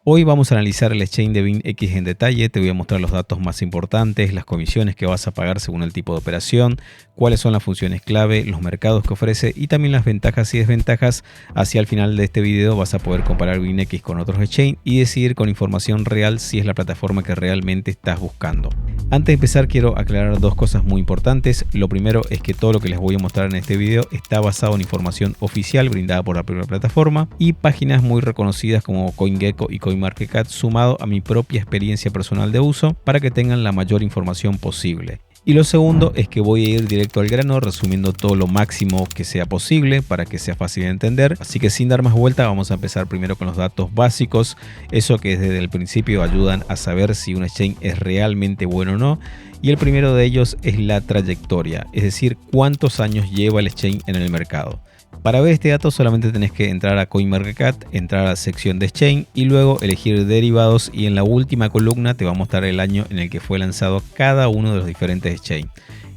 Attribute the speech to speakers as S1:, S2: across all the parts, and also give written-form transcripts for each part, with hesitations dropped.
S1: Hoy vamos a analizar el exchange de BinX en detalle, te voy a mostrar los datos más importantes, las comisiones que vas a pagar según el tipo de operación, cuáles son las funciones clave, los mercados que ofrece y también las ventajas y desventajas. Hacia el final de este video vas a poder comparar BinX con otros exchange y decidir con información real si es la plataforma que realmente estás buscando. Antes de empezar quiero aclarar dos cosas muy importantes. Lo primero es que todo lo que les voy a mostrar en este video está basado en información oficial brindada por la propia plataforma y páginas muy reconocidas como CoinGecko y CoinMarketCap, sumado a mi propia experiencia personal de uso para que tengan la mayor información posible. Y lo segundo es que voy a ir directo al grano, resumiendo todo lo máximo que sea posible para que sea fácil de entender. Así que sin dar más vuelta, vamos a empezar primero con los datos básicos, eso que desde el principio ayudan a saber si un exchange es realmente bueno o no. Y el primero de ellos es la trayectoria, es decir, cuántos años lleva el exchange en el mercado. Para ver este dato solamente tenés que entrar a CoinMarketCap, entrar a la sección de exchange y luego elegir derivados, y en la última columna te va a mostrar el año en el que fue lanzado cada uno de los diferentes exchange.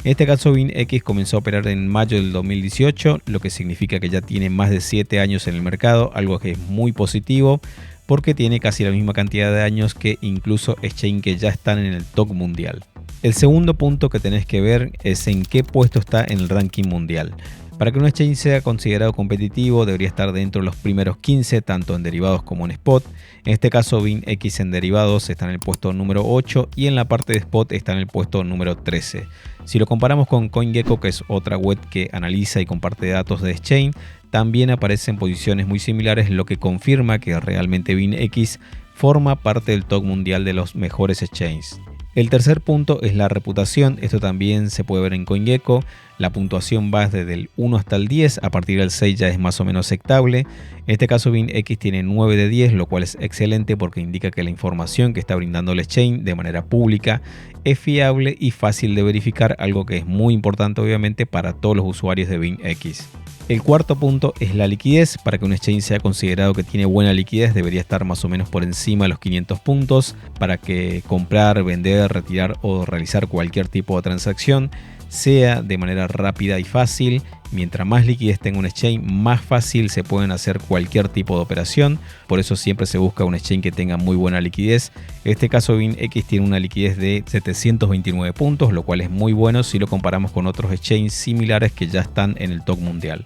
S1: En este caso BinX comenzó a operar en mayo del 2018, lo que significa que ya tiene más de 7 años en el mercado, algo que es muy positivo porque tiene casi la misma cantidad de años que incluso exchange que ya están en el top mundial. El segundo punto que tenés que ver es en qué puesto está en el ranking mundial. Para que un exchange sea considerado competitivo debería estar dentro de los primeros 15, tanto en derivados como en spot. En este caso BinX en derivados está en el puesto número 8 y en la parte de spot está en el puesto número 13. Si lo comparamos con CoinGecko, que es otra web que analiza y comparte datos de exchange, también aparecen posiciones muy similares, lo que confirma que realmente BinX forma parte del top mundial de los mejores exchanges. El tercer punto es la reputación. Esto también se puede ver en CoinGecko. La puntuación va desde el 1 hasta el 10, a partir del 6 ya es más o menos aceptable. En este caso BinX tiene 9 de 10, lo cual es excelente porque indica que la información que está brindando el exchange de manera pública es fiable y fácil de verificar, algo que es muy importante obviamente para todos los usuarios de BinX. El cuarto punto es la liquidez. Para que un exchange sea considerado que tiene buena liquidez debería estar más o menos por encima de los 500 puntos para que comprar, vender, retirar o realizar cualquier tipo de transacción sea de manera rápida y fácil. Mientras más liquidez tenga un exchange, más fácil se pueden hacer cualquier tipo de operación. Por eso siempre se busca un exchange que tenga muy buena liquidez. En este caso BinX tiene una liquidez de 729 puntos, lo cual es muy bueno si lo comparamos con otros exchanges similares que ya están en el top mundial.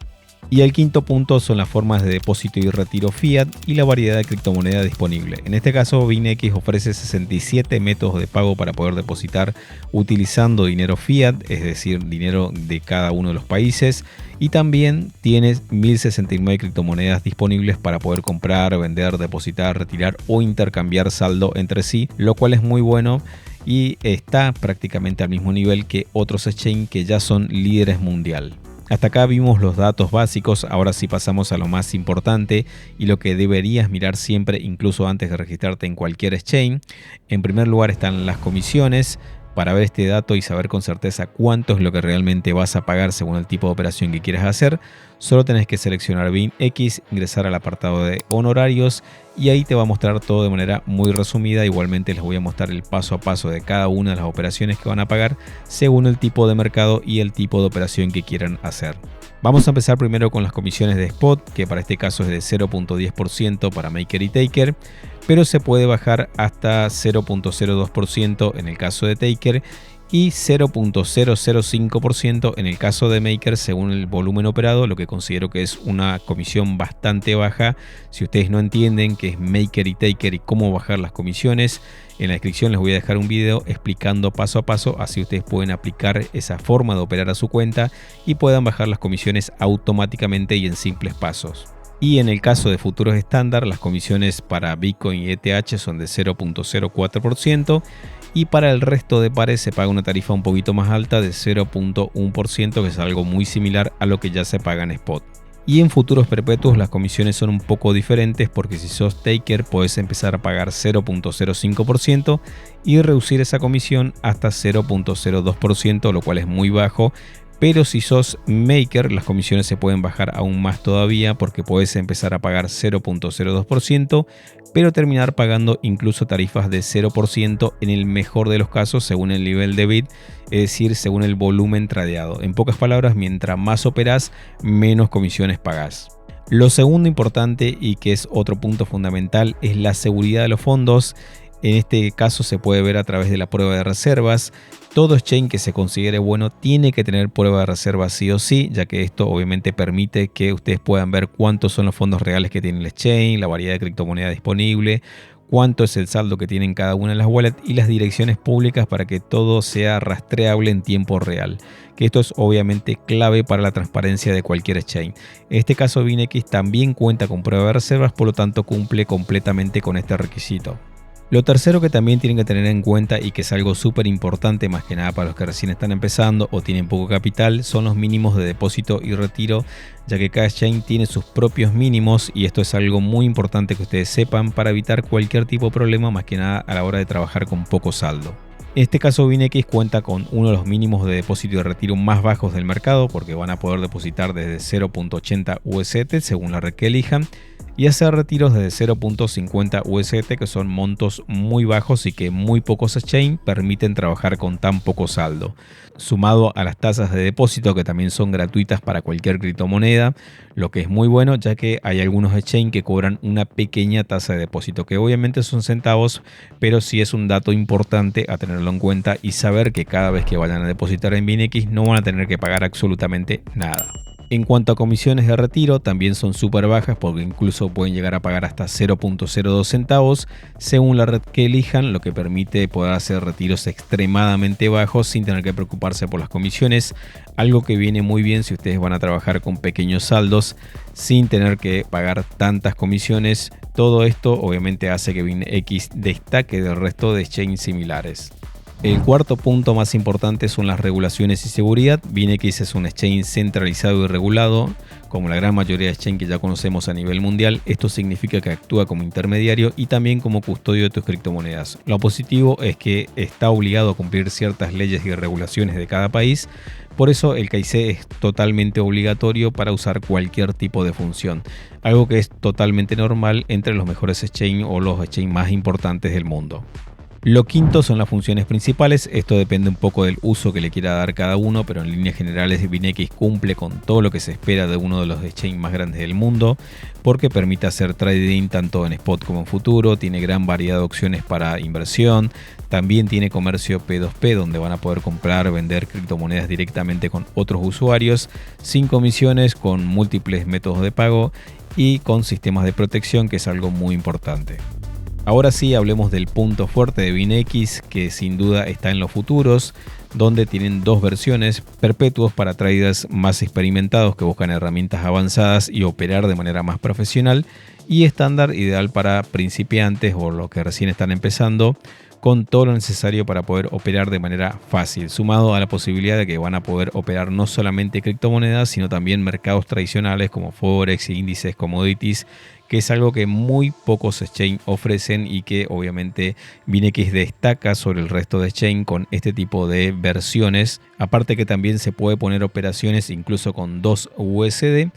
S1: Y el quinto punto son las formas de depósito y retiro fiat y la variedad de criptomonedas disponible. En este caso BinX ofrece 67 métodos de pago para poder depositar utilizando dinero fiat, es decir, dinero de cada uno de los países, y también tienes 1069 criptomonedas disponibles para poder comprar, vender, depositar, retirar o intercambiar saldo entre sí, lo cual es muy bueno y está prácticamente al mismo nivel que otros exchanges que ya son líderes mundial. Hasta acá vimos los datos básicos, ahora sí pasamos a lo más importante y lo que deberías mirar siempre, incluso antes de registrarte en cualquier exchange. En primer lugar están las comisiones. Para ver este dato y saber con certeza cuánto es lo que realmente vas a pagar según el tipo de operación que quieras hacer, solo tenés que seleccionar BinX, ingresar al apartado de honorarios y ahí te va a mostrar todo de manera muy resumida. Igualmente les voy a mostrar el paso a paso de cada una de las operaciones que van a pagar según el tipo de mercado y el tipo de operación que quieran hacer. Vamos a empezar primero con las comisiones de spot, que para este caso es de 0.10% para Maker y Taker, pero se puede bajar hasta 0.02% en el caso de Taker y 0.005% en el caso de Maker según el volumen operado, lo que considero que es una comisión bastante baja. Si ustedes no entienden qué es Maker y Taker y cómo bajar las comisiones, en la descripción les voy a dejar un video explicando paso a paso, así ustedes pueden aplicar esa forma de operar a su cuenta y puedan bajar las comisiones automáticamente y en simples pasos. Y en el caso de futuros estándar, las comisiones para Bitcoin y ETH son de 0.04% y para el resto de pares se paga una tarifa un poquito más alta de 0.1%, que es algo muy similar a lo que ya se paga en spot. Y en futuros perpetuos las comisiones son un poco diferentes porque si sos taker puedes empezar a pagar 0.05% y reducir esa comisión hasta 0.02%, lo cual es muy bajo. Pero si sos maker, las comisiones se pueden bajar aún más todavía porque puedes empezar a pagar 0.02%, pero terminar pagando incluso tarifas de 0% en el mejor de los casos según el nivel de bit, es decir, según el volumen tradeado. En pocas palabras, mientras más operás, menos comisiones pagás. Lo segundo importante y que es otro punto fundamental es la seguridad de los fondos. En este caso se puede ver a través de la prueba de reservas. Todo exchange que se considere bueno tiene que tener prueba de reservas sí o sí, ya que esto obviamente permite que ustedes puedan ver cuántos son los fondos reales que tiene el exchange, la variedad de criptomonedas disponible, cuánto es el saldo que tienen cada una de las wallets y las direcciones públicas para que todo sea rastreable en tiempo real. Que esto es obviamente clave para la transparencia de cualquier exchange. En este caso BinX también cuenta con prueba de reservas, por lo tanto cumple completamente con este requisito. Lo tercero que también tienen que tener en cuenta y que es algo súper importante más que nada para los que recién están empezando o tienen poco capital son los mínimos de depósito y retiro, ya que cada exchange tiene sus propios mínimos y esto es algo muy importante que ustedes sepan para evitar cualquier tipo de problema más que nada a la hora de trabajar con poco saldo. En este caso BinX cuenta con uno de los mínimos de depósito y de retiro más bajos del mercado porque van a poder depositar desde 0.80 USDT según la red que elijan y hacer retiros desde 0.50 USDT que son montos muy bajos y que muy pocos exchange permiten trabajar con tan poco saldo. Sumado a las tasas de depósito que también son gratuitas para cualquier criptomoneda, lo que es muy bueno ya que hay algunos exchange que cobran una pequeña tasa de depósito que obviamente son centavos, pero sí es un dato importante a tenerlo en cuenta y saber que cada vez que vayan a depositar en BinX no van a tener que pagar absolutamente nada. En cuanto a comisiones de retiro, también son súper bajas porque incluso pueden llegar a pagar hasta 0.02 centavos según la red que elijan, lo que permite poder hacer retiros extremadamente bajos sin tener que preocuparse por las comisiones, algo que viene muy bien si ustedes van a trabajar con pequeños saldos sin tener que pagar tantas comisiones. Todo esto obviamente hace que BinX destaque del resto de exchanges similares. El cuarto punto más importante son las regulaciones y seguridad. BinX es un exchange centralizado y regulado, como la gran mayoría de exchange que ya conocemos a nivel mundial. Esto significa que actúa como intermediario y también como custodio de tus criptomonedas. Lo positivo es que está obligado a cumplir ciertas leyes y regulaciones de cada país. Por eso el KYC es totalmente obligatorio para usar cualquier tipo de función, algo que es totalmente normal entre los mejores exchange o los exchange más importantes del mundo. Lo quinto son las funciones principales. Esto depende un poco del uso que le quiera dar cada uno, pero en líneas generales BinX cumple con todo lo que se espera de uno de los exchanges más grandes del mundo, porque permite hacer trading tanto en spot como en futuro, tiene gran variedad de opciones para inversión, también tiene comercio P2P donde van a poder comprar, vender criptomonedas directamente con otros usuarios, sin comisiones, con múltiples métodos de pago y con sistemas de protección, que es algo muy importante. Ahora sí, hablemos del punto fuerte de BinX, que sin duda está en los futuros, donde tienen dos versiones: perpetuos para traders más experimentados que buscan herramientas avanzadas y operar de manera más profesional, y estándar, ideal para principiantes o los que recién están empezando, con todo lo necesario para poder operar de manera fácil, sumado a la posibilidad de que van a poder operar no solamente criptomonedas, sino también mercados tradicionales como Forex, índices, commodities, que es algo que muy pocos exchange ofrecen y que obviamente BinX destaca sobre el resto de exchange con este tipo de versiones. Aparte que también se puede poner operaciones incluso con 2 USD,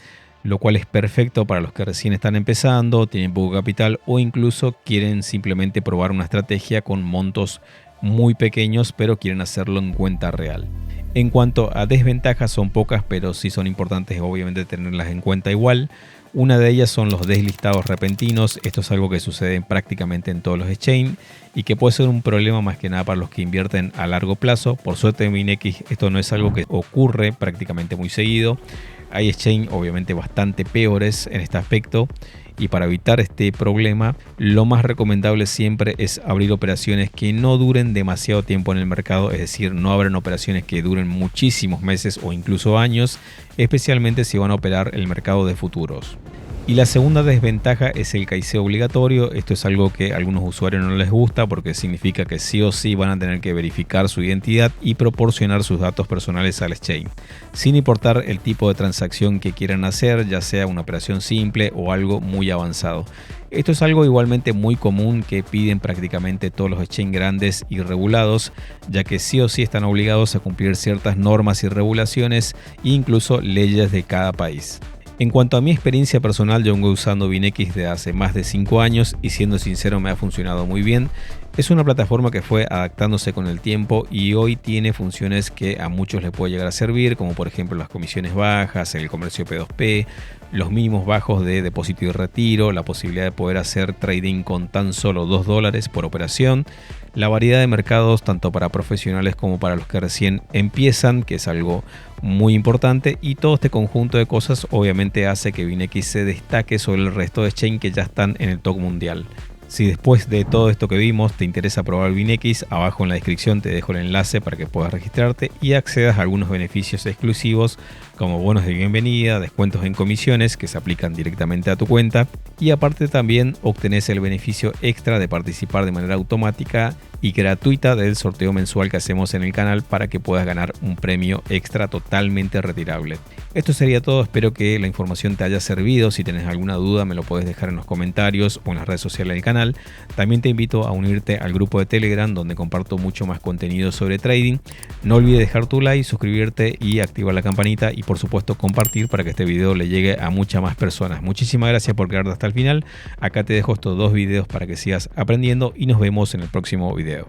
S1: lo cual es perfecto para los que recién están empezando, tienen poco capital o incluso quieren simplemente probar una estrategia con montos muy pequeños pero quieren hacerlo en cuenta real. En cuanto a desventajas, son pocas pero sí son importantes obviamente tenerlas en cuenta igual. Una de ellas son los deslistados repentinos. Esto es algo que sucede prácticamente en todos los exchange y que puede ser un problema más que nada para los que invierten a largo plazo. Por suerte en BinX esto no es algo que ocurre prácticamente muy seguido. Hay exchange obviamente bastante peores en este aspecto, y para evitar este problema lo más recomendable siempre es abrir operaciones que no duren demasiado tiempo en el mercado, es decir, no abran operaciones que duren muchísimos meses o incluso años, especialmente si van a operar el mercado de futuros. Y la segunda desventaja es el KYC obligatorio. Esto es algo que a algunos usuarios no les gusta porque significa que sí o sí van a tener que verificar su identidad y proporcionar sus datos personales al exchange, sin importar el tipo de transacción que quieran hacer, ya sea una operación simple o algo muy avanzado. Esto es algo igualmente muy común que piden prácticamente todos los exchanges grandes y regulados, ya que sí o sí están obligados a cumplir ciertas normas y regulaciones e incluso leyes de cada país. En cuanto a mi experiencia personal, yo vengo usando BinX desde hace más de 5 años y siendo sincero me ha funcionado muy bien. Es una plataforma que fue adaptándose con el tiempo y hoy tiene funciones que a muchos les puede llegar a servir, como por ejemplo las comisiones bajas, el comercio P2P, los mínimos bajos de depósito y retiro, la posibilidad de poder hacer trading con tan solo $2 por operación, la variedad de mercados tanto para profesionales como para los que recién empiezan, que es algo muy importante, y todo este conjunto de cosas obviamente hace que BinX se destaque sobre el resto de exchange que ya están en el top mundial. Si después de todo esto que vimos te interesa probar BinX, abajo en la descripción te dejo el enlace para que puedas registrarte y accedas a algunos beneficios exclusivos como bonos de bienvenida, descuentos en comisiones que se aplican directamente a tu cuenta, y aparte también obtenés el beneficio extra de participar de manera automática y gratuita del sorteo mensual que hacemos en el canal para que puedas ganar un premio extra totalmente retirable. Esto sería todo, espero que la información te haya servido. Si tenés alguna duda me lo puedes dejar en los comentarios o en las redes sociales del canal. También te invito a unirte al grupo de Telegram donde comparto mucho más contenido sobre trading. No olvides dejar tu like, suscribirte y activar la campanita, y por supuesto compartir para que este video le llegue a muchas más personas. Muchísimas gracias por quedarte hasta el final. Acá te dejo estos 2 videos para que sigas aprendiendo y nos vemos en el próximo video.